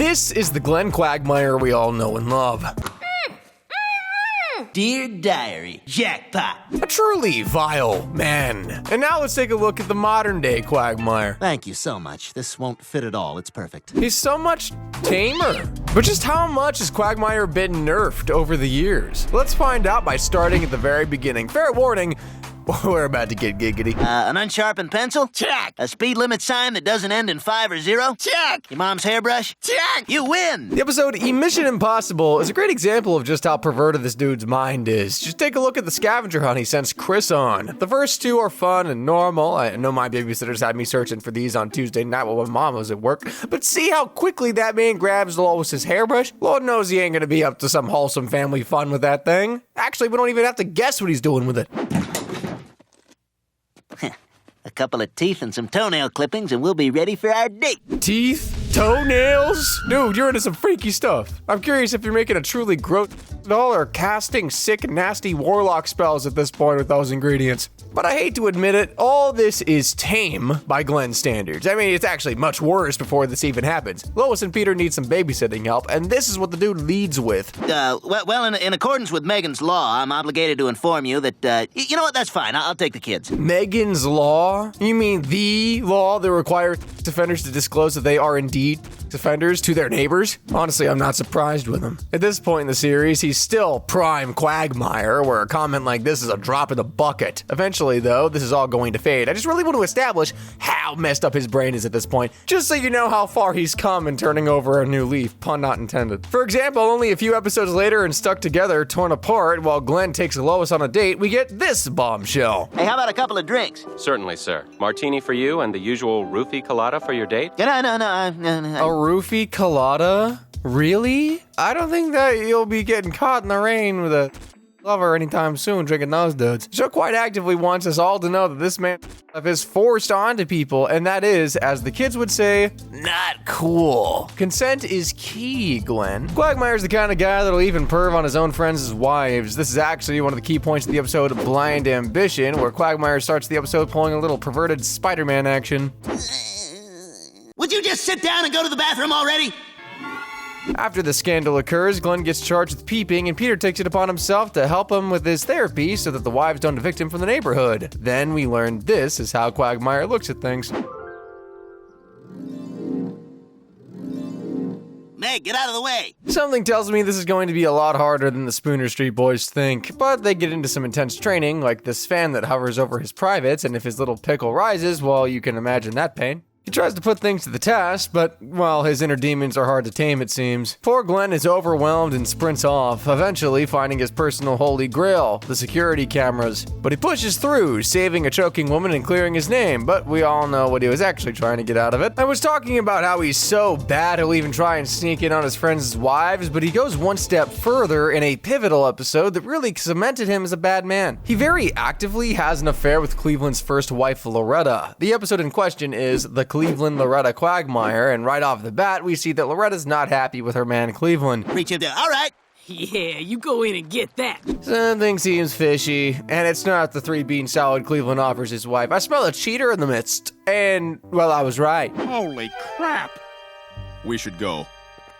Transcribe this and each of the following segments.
This is the Glenn Quagmire we all know and love. Dear Diary, jackpot. A truly vile man. And now let's take a look at the modern day Quagmire. Thank you so much. This won't fit at all. It's perfect. He's so much tamer. But just how much has Quagmire been nerfed over the years? Let's find out by starting at the very beginning. Fair warning, we're about to get giggity. An unsharpened pencil? Check. A speed limit sign that doesn't end in 5 or 0? Check. Your mom's hairbrush? Check. You win. The episode Mission Impossible is a great example of just how perverted this dude's mind is. Just take a look at the scavenger hunt he sends Chris on. The first two are fun and normal. I know my babysitters had me searching for these on Tuesday night while my mom was at work. But see how quickly that man grabs Lois's hairbrush? Lord knows he ain't gonna be up to some wholesome family fun with that thing. Actually, we don't even have to guess what he's doing with it. A couple of teeth and some toenail clippings and we'll be ready for our date. Teeth? Toenails? Dude, you're into some freaky stuff. I'm curious if you're making a truly gross doll or casting sick, nasty warlock spells at this point with those ingredients. But I hate to admit it, all this is tame by Glenn's standards. I mean, it's actually much worse before this even happens. Lois and Peter need some babysitting help, and this is what the dude leads with. In accordance with Megan's law, I'm obligated to inform you that, you know what, that's fine. I'll take the kids. Megan's law? You mean the law that requires offenders to disclose that they are indeed offenders to their neighbors? Honestly, I'm not surprised with him. At this point in the series, he's still prime Quagmire, where a comment like this is a drop in the bucket. Eventually, though, this is all going to fade. I just really want to establish how messed up his brain is at this point, just so you know how far he's come in turning over a new leaf, pun not intended. For example, only a few episodes later and stuck together, torn apart, while Glenn takes Lois on a date, we get this bombshell. Hey, how about a couple of drinks? Certainly, sir. Martini for you and the usual roofie colada for your date? No. A roofie colada? Really? I don't think that you'll be getting caught in the rain with a lover anytime soon drinking those dudes. The show quite actively wants us all to know that this man is forced onto people, and that is, as the kids would say, not cool. Consent is key, Glenn. Quagmire's the kind of guy that'll even perv on his own friends' wives. This is actually one of the key points of the episode Blind Ambition, where Quagmire starts the episode pulling a little perverted Spider-Man action. Would you just sit down and go to the bathroom already? After the scandal occurs, Glenn gets charged with peeping, and Peter takes it upon himself to help him with his therapy so that the wives don't evict him from the neighborhood. Then we learn this is how Quagmire looks at things. Meg, get out of the way. Something tells me this is going to be a lot harder than the Spooner Street boys think, but they get into some intense training, like this fan that hovers over his privates, and if his little pickle rises, well, you can imagine that pain. He tries to put things to the test, but, well, his inner demons are hard to tame, it seems. Poor Glenn is overwhelmed and sprints off, eventually finding his personal holy grail, the security cameras. But he pushes through, saving a choking woman and clearing his name, but we all know what he was actually trying to get out of it. I was talking about how he's so bad he'll even try and sneak in on his friends' wives, but he goes one step further in a pivotal episode that really cemented him as a bad man. He very actively has an affair with Cleveland's first wife, Loretta. The episode in question is The Cleveland Loretta Quagmire, and right off the bat, we see that Loretta's not happy with her man Cleveland. Reach him down. All right. Yeah, you go in and get that. Something seems fishy, and it's not the 3-bean salad Cleveland offers his wife. I smell a cheater in the midst, and, well, I was right. Holy crap! We should go.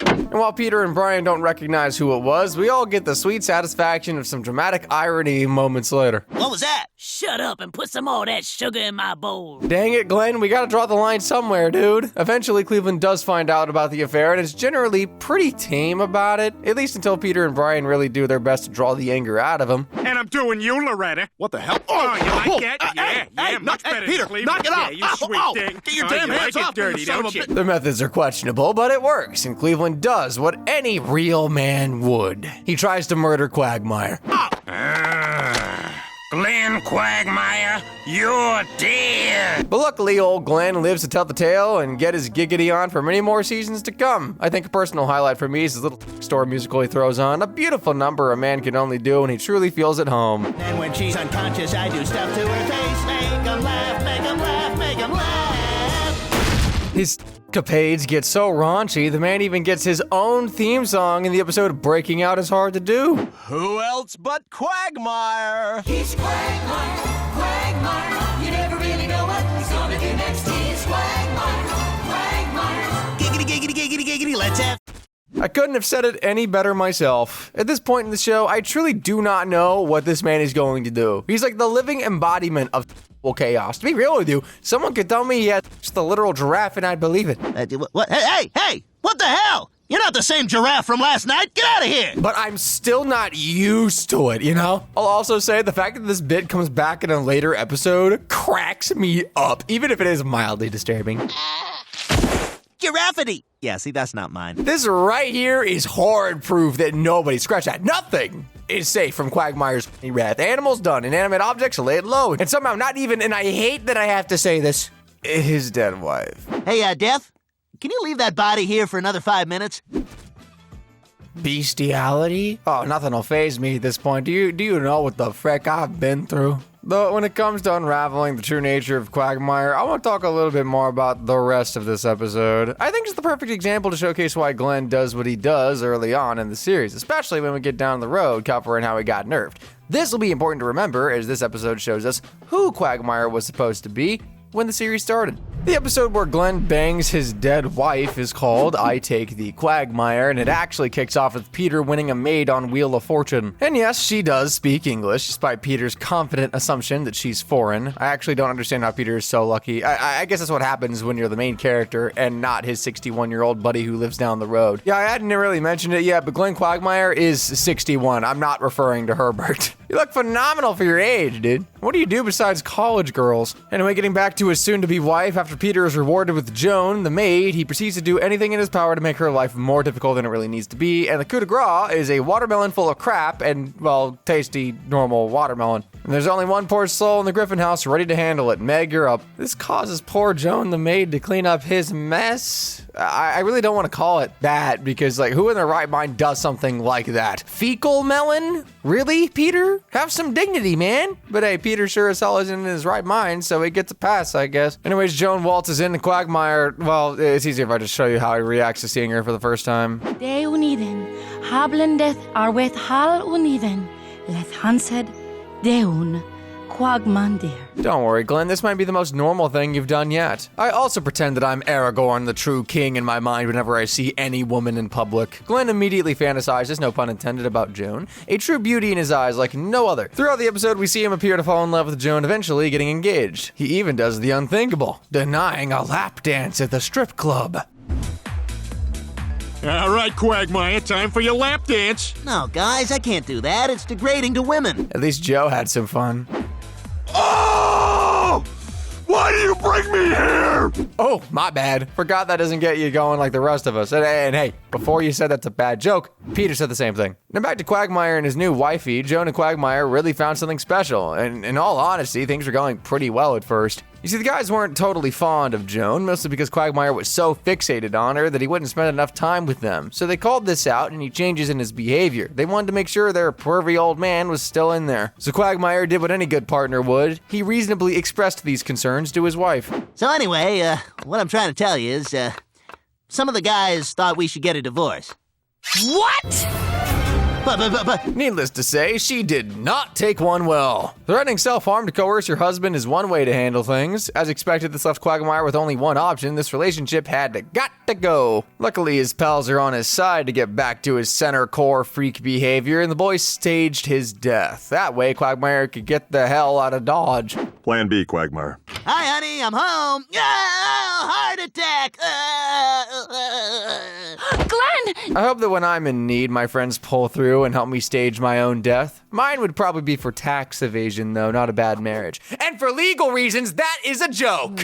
And while Peter and Brian don't recognize who it was, we all get the sweet satisfaction of some dramatic irony moments later. What was that? Shut up and put some more of that sugar in my bowl. Dang it, Glenn, we gotta draw the line somewhere, dude. Eventually, Cleveland does find out about the affair and is generally pretty tame about it, at least until Peter and Brian really do their best to draw the anger out of him. And I'm doing you, Loretta. What the hell? Oh, you like that? Hey, Much better Peter, than Cleveland. knock it off. Yeah, you sweet thing. Get your Oh, damn you hands like off it dirty, me, you son of don't a you? The methods are questionable, but it works, and Cleveland does what any real man would. He tries to murder Quagmire. Glenn Quagmire, you're dead! But luckily, old Glenn lives to tell the tale and get his giggity on for many more seasons to come. I think a personal highlight for me is his little store musical he throws on, a beautiful number a man can only do when he truly feels at home. And when she's unconscious, I do stuff to her face. Make 'em laugh, make 'em laugh, make 'em laugh. His capades get so raunchy, the man even gets his own theme song in the episode Breaking Out Is Hard to Do. Who else but Quagmire? He's Quagmire, Quagmire. You never really know what he's gonna do next. He's Quagmire, Quagmire. giggity, giggity, giggity, giggity. Let's have. I couldn't have said it any better myself. At this point in the show, I truly do not know what this man is going to do. He's like the living embodiment of chaos. To be real with you, someone could tell me he had the literal giraffe and I'd believe it. What? Hey! What the hell? You're not the same giraffe from last night. Get out of here! But I'm still not used to it, you know? I'll also say the fact that this bit comes back in a later episode cracks me up, even if it is mildly disturbing. Giraffity! Yeah, see, that's not mine. This right here is hard proof that nobody, scratch that, nothing is safe from Quagmire's wrath. Animals done, inanimate objects laid low, and somehow not even, and I hate that I have to say this, his dead wife. Hey, Death, can you leave that body here for another 5 minutes? Bestiality? Oh, nothing will faze me at this point. Do you know what the frick I've been through? Though when it comes to unraveling the true nature of Quagmire, I want to talk a little bit more about the rest of this episode. I think it's the perfect example to showcase why Glenn does what he does early on in the series, especially when we get down the road covering how he got nerfed. This will be important to remember as this episode shows us who Quagmire was supposed to be when the series started. The episode where Glenn bangs his dead wife is called I Take the Quagmire, and it actually kicks off with Peter winning a maid on Wheel of Fortune. And yes, she does speak English, despite Peter's confident assumption that she's foreign. I actually don't understand how Peter is so lucky. I guess that's what happens when you're the main character and not his 61-year-old buddy who lives down the road. Yeah, I hadn't really mentioned it yet, but Glenn Quagmire is 61. I'm not referring to Herbert. You look phenomenal for your age, dude. What do you do besides college girls? Anyway, getting back to his soon-to-be wife, after Peter is rewarded with Joan, the maid, he proceeds to do anything in his power to make her life more difficult than it really needs to be, and the coup de grace is a watermelon full of crap and, well, tasty, normal watermelon. And there's only one poor soul in the Griffin house ready to handle it. Meg, you're up. This causes poor Joan, the maid, to clean up his mess. I really don't want to call it that, because, like, who in their right mind does something like that? Fecal melon? Really, Peter? Have some dignity, man. But hey, Peter sure as hell isn't in his right mind, so he gets a pass, I guess. Anyways, Joan waltzes into Quagmire. Well, it's easier if I just show you how he reacts to seeing her for the first time. De uniden, hablendeth arweth hal uniden, leth hansed deun Quagmandir. Don't worry, Glenn, this might be the most normal thing you've done yet. I also pretend that I'm Aragorn, the true king, in my mind whenever I see any woman in public. Glenn immediately fantasizes, no pun intended, about Joan, a true beauty in his eyes like no other. Throughout the episode, we see him appear to fall in love with Joan, eventually getting engaged. He even does the unthinkable, denying a lap dance at the strip club. All right, Quagmire, time for your lap dance. No, guys, I can't do that. It's degrading to women. At least Joe had some fun. Oh! Why do you bring me here? Oh, my bad. Forgot that doesn't get you going like the rest of us. And hey, before you said that's a bad joke, Peter said the same thing. Now back to Quagmire and his new wifey, Joan and Quagmire really found something special. And in all honesty, things were going pretty well at first. You see, the guys weren't totally fond of Joan, mostly because Quagmire was so fixated on her that he wouldn't spend enough time with them. So they called this out, and he changes in his behavior. They wanted to make sure their pervy old man was still in there. So Quagmire did what any good partner would. He reasonably expressed these concerns to his wife. So anyway, what I'm trying to tell you is, some of the guys thought we should get a divorce. What? But Needless to say, she did not take one well. Threatening self-harm to coerce your husband is one way to handle things. As expected, this left Quagmire with only one option. This relationship had to go. Luckily, his pals are on his side to get back to his center core freak behavior, and the boys staged his death. That way, Quagmire could get the hell out of Dodge. Plan B, Quagmire. Hi, honey, I'm home. Heart attack. Glenn! I hope that when I'm in need, my friends pull through and help me stage my own death. Mine would probably be for tax evasion, though, not a bad marriage. And for legal reasons, that is a joke!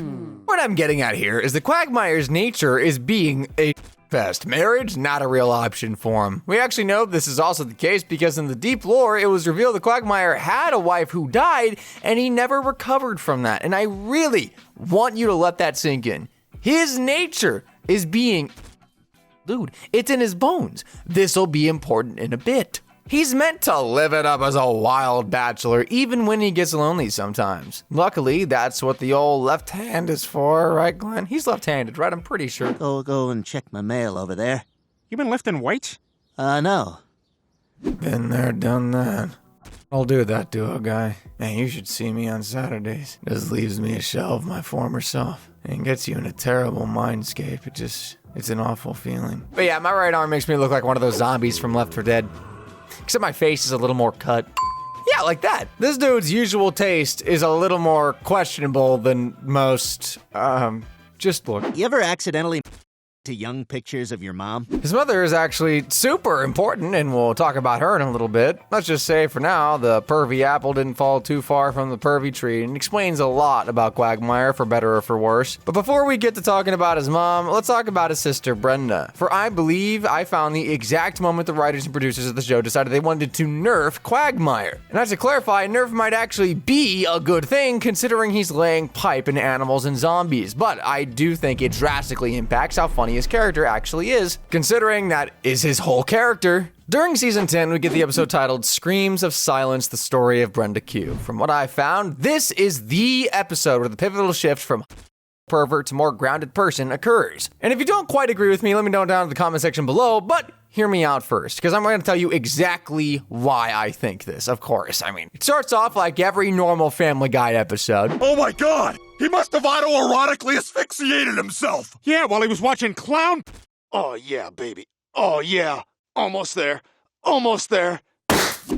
What I'm getting at here is that Quagmire's nature is being a fest. Marriage, not a real option for him. We actually know this is also the case because in the deep lore, it was revealed that Quagmire had a wife who died, and he never recovered from that. And I really want you to let that sink in. His nature is being... Dude, it's in his bones. This'll be important in a bit. He's meant to live it up as a wild bachelor, even when he gets lonely sometimes. Luckily, that's what the old left hand is for, right, Glenn? He's left-handed, right? I'm pretty sure. Go and check my mail over there. You been lifting weights? No. Been there, done that. I'll do that, duo guy. Man, you should see me on Saturdays. Just leaves me a shell of my former self and gets you in a terrible mindscape. It just It's an awful feeling. But yeah, my right arm makes me look like one of those zombies from Left 4 Dead. Except my face is a little more cut. Yeah, like that. This dude's usual taste is a little more questionable than most. Just look. You ever accidentally to young pictures of your mom? His mother is actually super important, and we'll talk about her in a little bit. Let's just say for now, the pervy apple didn't fall too far from the pervy tree, and explains a lot about Quagmire, for better or for worse. But before we get to talking about his mom, let's talk about his sister, Brenda. For I believe I found the exact moment the writers and producers of the show decided they wanted to nerf Quagmire. And as to clarify, nerf might actually be a good thing, considering he's laying pipe into animals and zombies. But I do think it drastically impacts how funny his character actually is, considering that is his whole character. During season 10, we get the episode titled Screams of Silence, the story of Brenda Q. From what I found, this is the episode where the pivotal shift from pervert to more grounded person occurs. And if you don't quite agree with me, let me know down in the comment section below, but hear me out first, because I'm going to tell you exactly why I think this, of course. I mean, it starts off like every normal Family Guy episode. Oh my god! He must have autoerotically asphyxiated himself! Yeah, while he was watching clown. Oh yeah, baby. Oh yeah. Almost there. Almost there.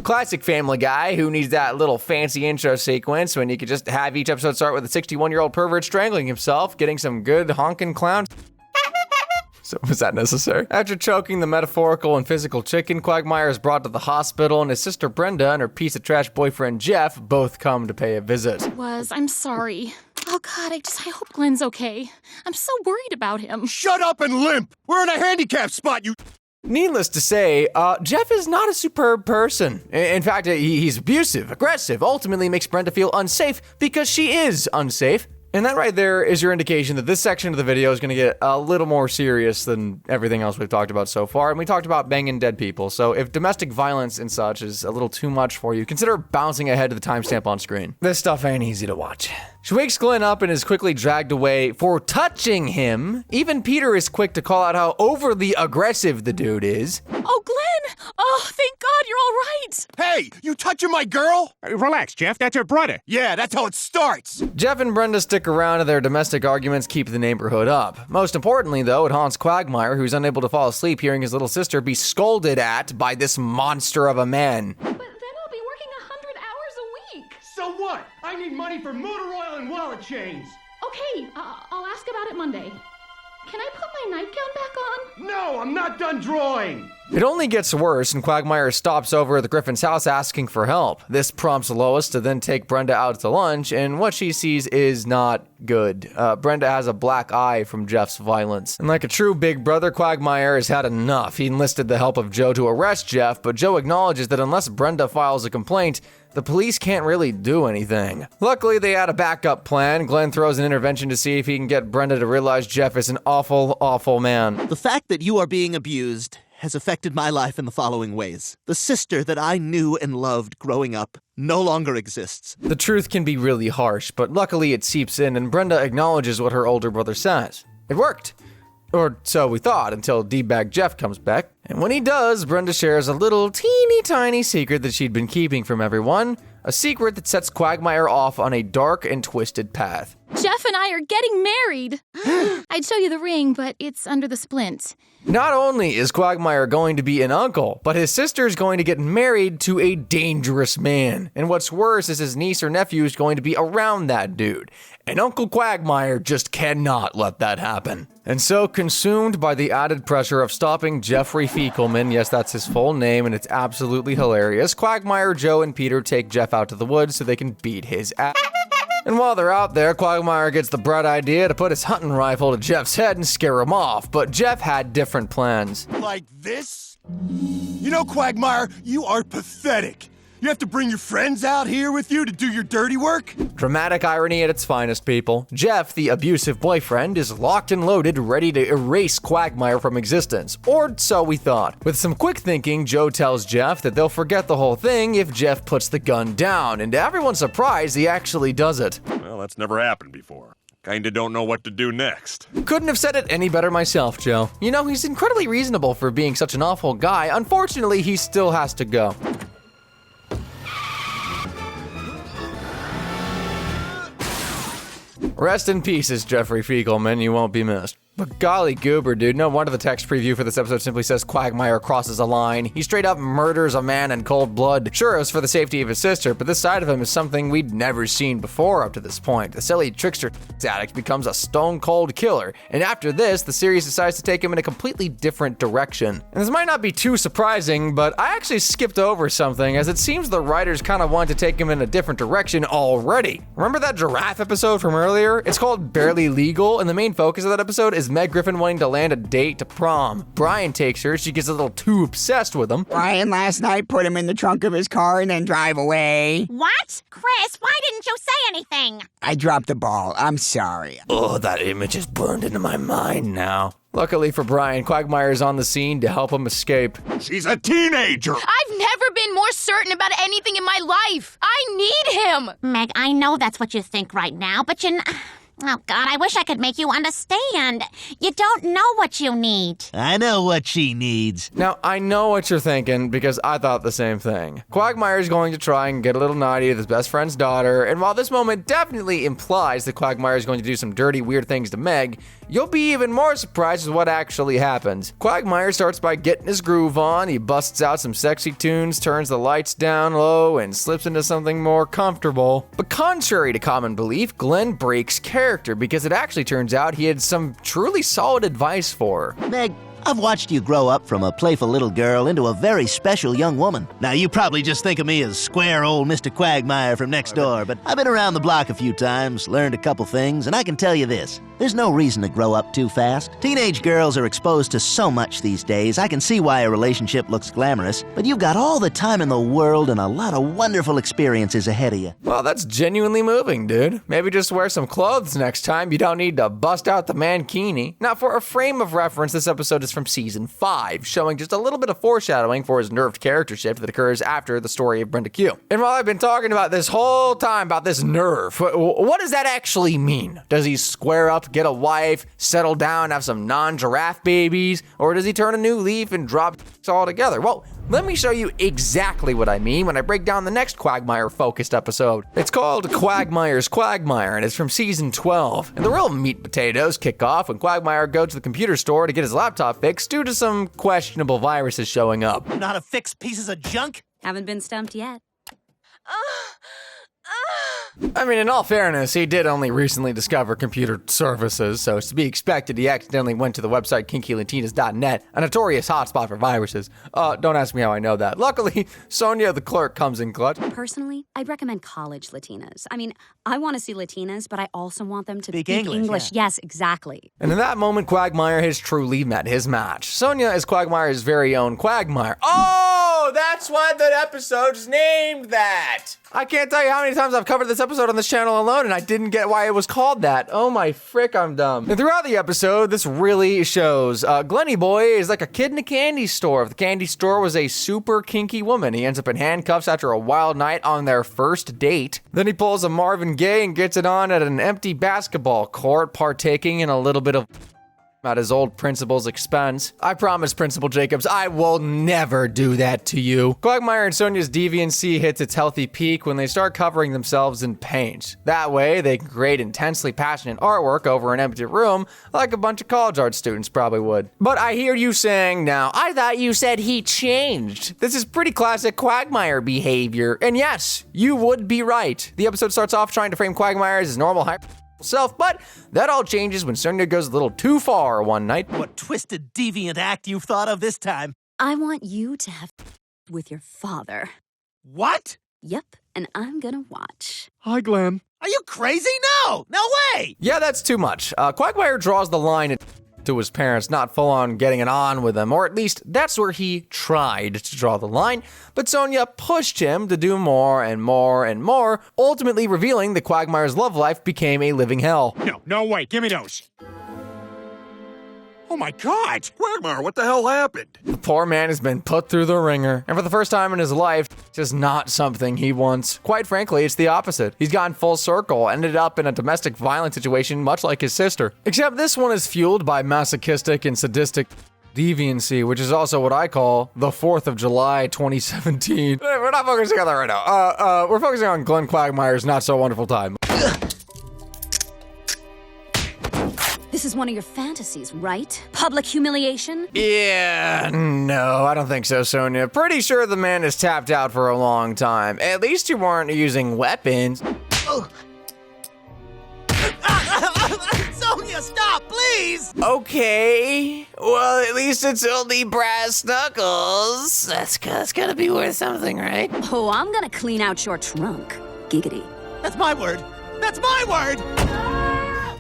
Classic Family Guy, who needs that little fancy intro sequence when you could just have each episode start with a 61-year-old pervert strangling himself, getting some good honkin' clown. So was that necessary? After choking the metaphorical and physical chicken, Quagmire is brought to the hospital, and his sister Brenda and her piece of trash boyfriend Jeff both come to pay a visit. I'm sorry. Oh God, I hope Glenn's okay. I'm so worried about him. Shut up and limp! We're in a handicap spot, you... Needless to say, Jeff is not a superb person. In fact, he's abusive, aggressive, ultimately makes Brenda feel unsafe because she is unsafe. And that right there is your indication that this section of the video is going to get a little more serious than everything else we've talked about so far. And we talked about banging dead people. So if domestic violence and such is a little too much for you, consider bouncing ahead to the timestamp on screen. This stuff ain't easy to watch. She wakes Glenn up and is quickly dragged away for touching him. Even Peter is quick to call out how overly aggressive the dude is. Oh, Glenn! Oh, thank God you're all right! Hey, you touching my girl? Relax, Jeff. That's your brother. Yeah, that's how it starts. Jeff and Brenda stick around and their domestic arguments keep the neighborhood up. Most importantly, though, it haunts Quagmire, who's unable to fall asleep hearing his little sister be scolded at by this monster of a man. But then I'll be working 100 hours a week. So what? I need money for motor oil and wallet chains. Okay, I'll ask about it Monday. Can I put my nightgown back on? No, I'm not done drawing. It only gets worse, and Quagmire stops over at the Griffin's house asking for help. This prompts Lois to then take Brenda out to lunch, and what she sees is not good. Brenda has a black eye from Jeff's violence. And like a true big brother, Quagmire has had enough. He enlisted the help of Joe to arrest Jeff, but Joe acknowledges that unless Brenda files a complaint, the police can't really do anything. Luckily, they had a backup plan. Glenn throws an intervention to see if he can get Brenda to realize Jeff is an awful, awful man. The fact that you are being abused has affected my life in the following ways. The sister that I knew and loved growing up no longer exists. The truth can be really harsh, but luckily it seeps in and Brenda acknowledges what her older brother says. It worked. Or so we thought, until D-Bag Jeff comes back. And when he does, Brenda shares a little teeny tiny secret that she'd been keeping from everyone. A secret that sets Quagmire off on a dark and twisted path. Jeff and I are getting married. I'd show you the ring, but it's under the splint. Not only is Quagmire going to be an uncle, but his sister is going to get married to a dangerous man. And what's worse is his niece or nephew is going to be around that dude. And Uncle Quagmire just cannot let that happen. And so, consumed by the added pressure of stopping Jeffrey Fiekelman, yes, that's his full name, and it's absolutely hilarious, Quagmire, Joe, and Peter take Jeff out to the woods so they can beat his ass. And while they're out there, Quagmire gets the bright idea to put his hunting rifle to Jeff's head and scare him off, but Jeff had different plans. Like this? You know, Quagmire, you are pathetic. You have to bring your friends out here with you to do your dirty work? Dramatic irony at its finest, people. Jeff, the abusive boyfriend, is locked and loaded, ready to erase Quagmire from existence. Or so we thought. With some quick thinking, Joe tells Jeff that they'll forget the whole thing if Jeff puts the gun down, and to everyone's surprise, he actually does it. Well, that's never happened before. Kinda don't know what to do next. Couldn't have said it any better myself, Joe. You know, he's incredibly reasonable for being such an awful guy. Unfortunately, he still has to go. Rest in pieces, Jeffrey Fiegelman, you won't be missed. But golly goober, dude, no wonder the text preview for this episode simply says Quagmire crosses a line. He straight up murders a man in cold blood. Sure, it was for the safety of his sister, but this side of him is something we'd never seen before up to this point. The silly trickster addict becomes a stone cold killer, and after this, the series decides to take him in a completely different direction. And this might not be too surprising, but I actually skipped over something, as it seems the writers kind of want to take him in a different direction already. Remember that giraffe episode from earlier? It's called Barely Legal, and the main focus of that episode is Meg Griffin wanting to land a date to prom. Brian takes her, she gets a little too obsessed with him. Brian last night put him in the trunk of his car and then drive away. What? Chris, why didn't you say anything? I dropped the ball. I'm sorry. Oh, that image is burned into my mind now. Luckily for Brian, Quagmire is on the scene to help him escape. She's a teenager! I've never been more certain about anything in my life. I need him. Meg, I know that's what you think right now, but oh, God, I wish I could make you understand. You don't know what you need. I know what she needs. Now, I know what you're thinking, because I thought the same thing. Quagmire is going to try and get a little naughty with his best friend's daughter, and while this moment definitely implies that Quagmire is going to do some dirty, weird things to Meg, you'll be even more surprised with what actually happens. Quagmire starts by getting his groove on, he busts out some sexy tunes, turns the lights down low, and slips into something more comfortable. But contrary to common belief, Glenn breaks character, because it actually turns out he had some truly solid advice for her. Meg, I've watched you grow up from a playful little girl into a very special young woman. Now, you probably just think of me as square old Mr. Quagmire from next door, but I've been around the block a few times, learned a couple things, and I can tell you this. There's no reason to grow up too fast. Teenage girls are exposed to so much these days. I can see why a relationship looks glamorous, but you've got all the time in the world and a lot of wonderful experiences ahead of you. Well, that's genuinely moving, dude. Maybe just wear some clothes next time. You don't need to bust out the mankini. Now, for a frame of reference, this episode is from season 5, showing just a little bit of foreshadowing for his nerfed character shift that occurs after the story of Brenda Q. And while I've been talking about this whole time about this nerf, what does that actually mean? Does he square up, get a wife, settle down, have some non-giraffe babies, or does he turn a new leaf and drop altogether? Well, let me show you exactly what I mean when I break down the next Quagmire-focused episode. It's called Quagmire's Quagmire, and it's from season 12. And the real meat potatoes kick off when Quagmire goes to the computer store to get his laptop fixed due to some questionable viruses showing up. Not a fixed pieces of junk? Haven't been stumped yet. I mean, in all fairness, he did only recently discover computer services, so it's to be expected he accidentally went to the website kinkylatinas.net, a notorious hotspot for viruses. Don't ask me how I know that. Luckily, Sonia the clerk comes in clutch. Personally, I'd recommend college Latinas. I mean, I want to see Latinas, but I also want them to Speak speak English. Yeah. Yes, exactly. And in that moment, Quagmire has truly met his match. Sonia is Quagmire's very own Quagmire. Oh, that's why the episode's named that. I can't tell you how many times I've covered this episode on this channel alone, and I didn't get why it was called that. Oh my frick, I'm dumb. And throughout the episode, this really shows. Glenny Boy is like a kid in a candy store. If the candy store was a super kinky woman, he ends up in handcuffs after a wild night on their first date. Then he pulls a Marvin Gaye and gets it on at an empty basketball court, partaking in a little bit of at his old principal's expense. I promise, Principal Jacobs, I will never do that to you. Quagmire and Sonia's deviancy hits its healthy peak when they start covering themselves in paint. That way, they can create intensely passionate artwork over an empty room, like a bunch of college art students probably would. But I hear you saying now, I thought you said he changed. This is pretty classic Quagmire behavior. And yes, you would be right. The episode starts off trying to frame Quagmire as his normal self, but that all changes when Sonia goes a little too far one night. What twisted, deviant act you've thought of this time? I want you to have with your father. What? Yep, and I'm gonna watch. Hi, Glenn. Are you crazy? No way! Yeah, that's too much. Quagmire draws the line to his parents not full on getting it on with them, or at least that's where he tried to draw the line, but Sonia pushed him to do more and more and more, ultimately revealing that Quagmire's love life became a living hell. No, wait, give me those. Oh my God! Quagmire, what the hell happened? The poor man has been put through the ringer, and for the first time in his life, it's just not something he wants. Quite frankly, it's the opposite. He's gone full circle, ended up in a domestic violence situation much like his sister. Except this one is fueled by masochistic and sadistic deviancy, which is also what I call the 4th of July 2017. We're not focusing on that right now. We're focusing on Glenn Quagmire's not so wonderful time. This is one of your fantasies, right? Public humiliation? Yeah, no, I don't think so, Sonia. Pretty sure the man is tapped out for a long time. At least you weren't using weapons. Oh. Sonia, stop, please! Okay, well, at least it's only brass knuckles. That's gotta be worth something, right? Oh, I'm gonna clean out your trunk. Giggity. That's my word. That's my word!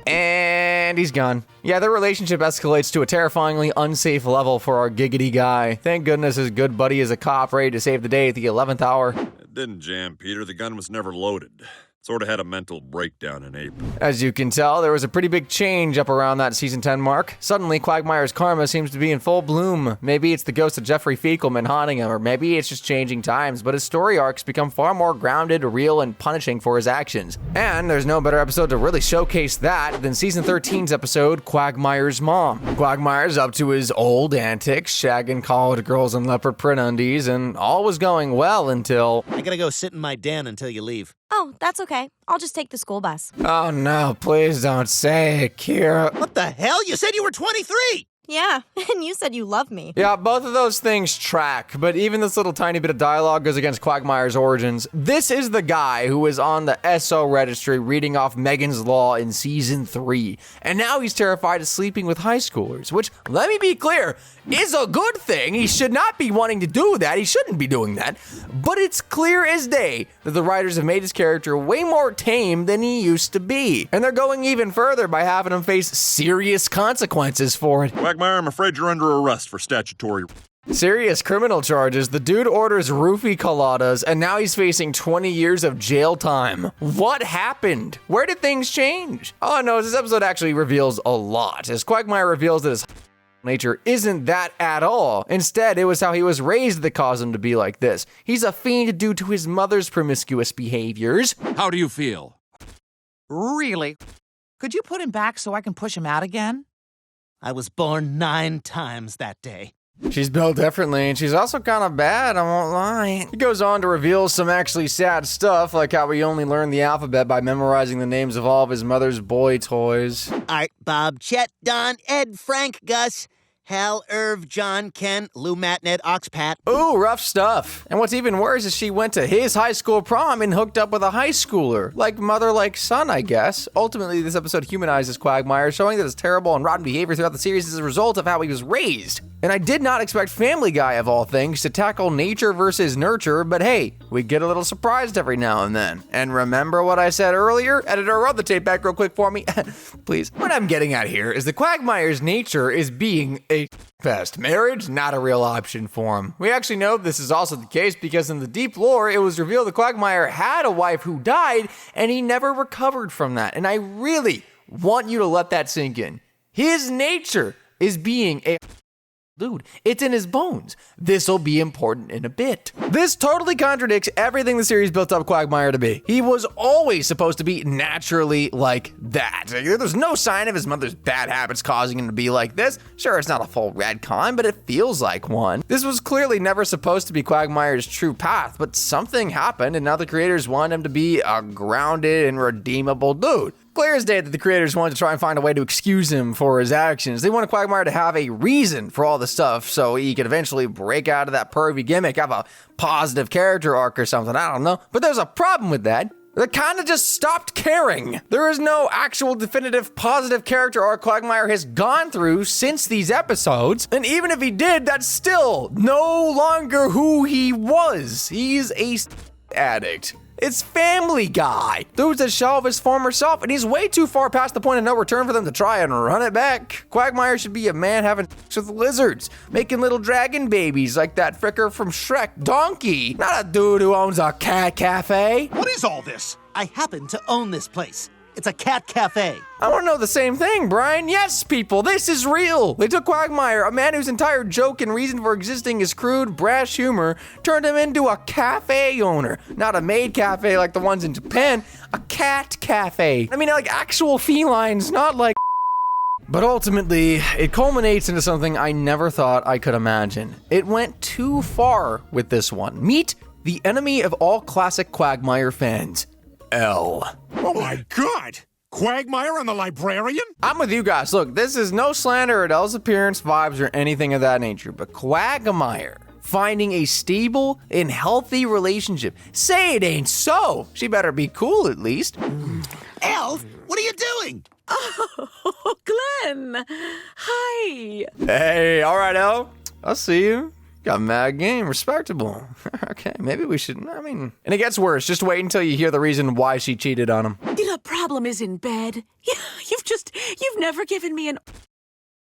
And he's gone. Yeah, their relationship escalates to a terrifyingly unsafe level for our giggity guy. Thank goodness his good buddy is a cop ready to save the day at the 11th hour. It didn't jam, Peter. The gun was never loaded. Sort of had a mental breakdown in April. As you can tell, there was a pretty big change up around that season 10 mark. Suddenly, Quagmire's karma seems to be in full bloom. Maybe it's the ghost of Jeffrey Fiekelman haunting him, or maybe it's just changing times, but his story arcs become far more grounded, real, and punishing for his actions. And there's no better episode to really showcase that than season 13's episode, Quagmire's Mom. Quagmire's up to his old antics, shagging college girls in leopard print undies, and all was going well until... I gotta go sit in my den until you leave. Oh, that's okay. I'll just take the school bus. Oh no, please don't say it, Kira. What the hell? You said you were 23! Yeah, and you said you love me. Yeah, both of those things track, but even this little tiny bit of dialogue goes against Quagmire's origins. This is the guy who was on the SO registry reading off Megan's Law in season 3, and now he's terrified of sleeping with high schoolers, which, let me be clear, is a good thing. He should not be wanting to do that. He shouldn't be doing that. But it's clear as day that the writers have made his character way more tame than he used to be. And they're going even further by having him face serious consequences for it. Quagmire, I'm afraid you're under arrest for statutory... Serious criminal charges. The dude orders roofie coladas, and now he's facing 20 years of jail time. What happened? Where did things change? All I know is this episode actually reveals a lot, as Quagmire reveals that his nature isn't that at all. Instead, it was how he was raised that caused him to be like this. He's a fiend due to his mother's promiscuous behaviors. How do you feel? Really? Could you put him back so I can push him out again? I was born 9 times that day. She's built differently, and she's also kind of bad, I won't lie. He goes on to reveal some actually sad stuff, like how he only learned the alphabet by memorizing the names of all of his mother's boy toys. Art, Bob, Chet, Don, Ed, Frank, Gus, Hal, Irv, John, Ken, Lou, Matt, Ned, Oxpat. Ooh, rough stuff. And what's even worse is she went to his high school prom and hooked up with a high schooler. Like mother, like son, I guess. Ultimately, this episode humanizes Quagmire, showing that his terrible and rotten behavior throughout the series is a result of how he was raised. And I did not expect Family Guy, of all things, to tackle nature versus nurture, but hey, we get a little surprised every now and then. And remember what I said earlier? Editor, run the tape back real quick for me, please. What I'm getting at here is that Quagmire's nature is being a pest. Marriage, not a real option for him. We actually know this is also the case because in the deep lore, it was revealed that Quagmire had a wife who died, and he never recovered from that. And I really want you to let that sink in. His nature is being a... Dude, it's in his bones. This'll be important in a bit. This totally contradicts everything the series built up Quagmire to be. He was always supposed to be naturally like that. There's no sign of his mother's bad habits causing him to be like this. Sure, it's not a full retcon, but it feels like one. This was clearly never supposed to be Quagmire's true path, but something happened, and now the creators want him to be a grounded and redeemable dude. Clear as day that the creators wanted to try and find a way to excuse him for his actions. They wanted Quagmire to have a reason for all the stuff so he could eventually break out of that pervy gimmick, have a positive character arc or something, I don't know. But there's a problem with that. They kind of just stopped caring. There is no actual definitive positive character arc Quagmire has gone through since these episodes. And even if he did, that's still no longer who he was. He's a addict. It's Family Guy. Dude's a shell of his former self, and he's way too far past the point of no return for them to try and run it back. Quagmire should be a man having sex with lizards, making little dragon babies like that fricker from Shrek, Donkey, not a dude who owns a cat cafe. What is all this? I happen to own this place. It's a cat cafe. I want to know the same thing, Brian. Yes, people, this is real. They took Quagmire, a man whose entire joke and reason for existing is crude, brash humor, turned him into a cafe owner. Not a maid cafe like the ones in Japan, a cat cafe. I mean, like actual felines, not like... But ultimately, it culminates into something I never thought I could imagine. It went too far with this one. Meet the enemy of all classic Quagmire fans, L. Oh my God! Quagmire and the librarian? I'm with you guys. Look, this is no slander at Elle's appearance, vibes, or anything of that nature, but Quagmire finding a stable and healthy relationship. Say it ain't so. She better be cool at least. Elf, what are you doing? Oh, Glenn. Hi. Hey, all right, Elle. I'll see you. Got mad game, respectable. Okay, maybe we should, and it gets worse. Just wait until you hear the reason why she cheated on him. The problem is in bed. You've never given me an...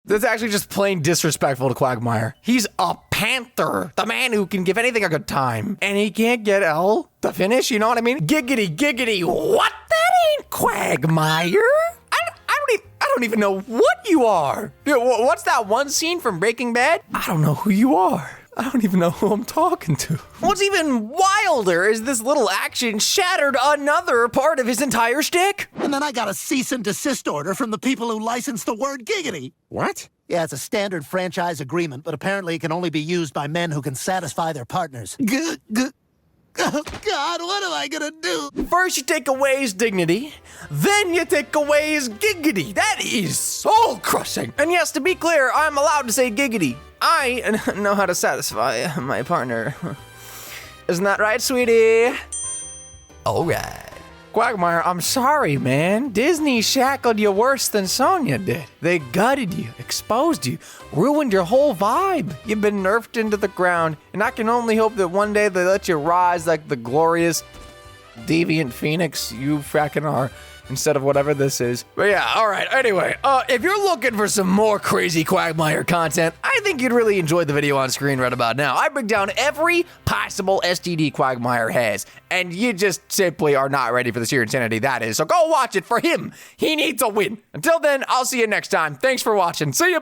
That's actually just plain disrespectful to Quagmire. He's a panther, the man who can give anything a good time. And he can't get Elle to finish, you know what I mean? Giggity, giggity, what? That ain't Quagmire. I don't even know what you are. What's that one scene from Breaking Bad? I don't know who you are. I don't even know who I'm talking to. What's even wilder is this little action shattered another part of his entire shtick. And then I got a cease and desist order from the people who licensed the word giggity. What? Yeah, it's a standard franchise agreement, but apparently it can only be used by men who can satisfy their partners. Oh, God, what am I gonna do? First you take away his dignity, then you take away his giggity. That is soul-crushing. And yes, to be clear, I'm allowed to say giggity. I know how to satisfy my partner. Isn't that right, sweetie? All right. Quagmire, I'm sorry, man. Disney shackled you worse than Sonya did. They gutted you, exposed you, ruined your whole vibe. You've been nerfed into the ground, and I can only hope that one day they let you rise like the glorious, deviant phoenix you fracking are, instead of whatever this is. But yeah, all right. Anyway, if you're looking for some more crazy Quagmire content, I think you'd really enjoy the video on screen right about now. I break down every possible STD Quagmire has, and you just simply are not ready for the sheer insanity that is. So go watch it for him. He needs a win. Until then, I'll see you next time. Thanks for watching. See ya.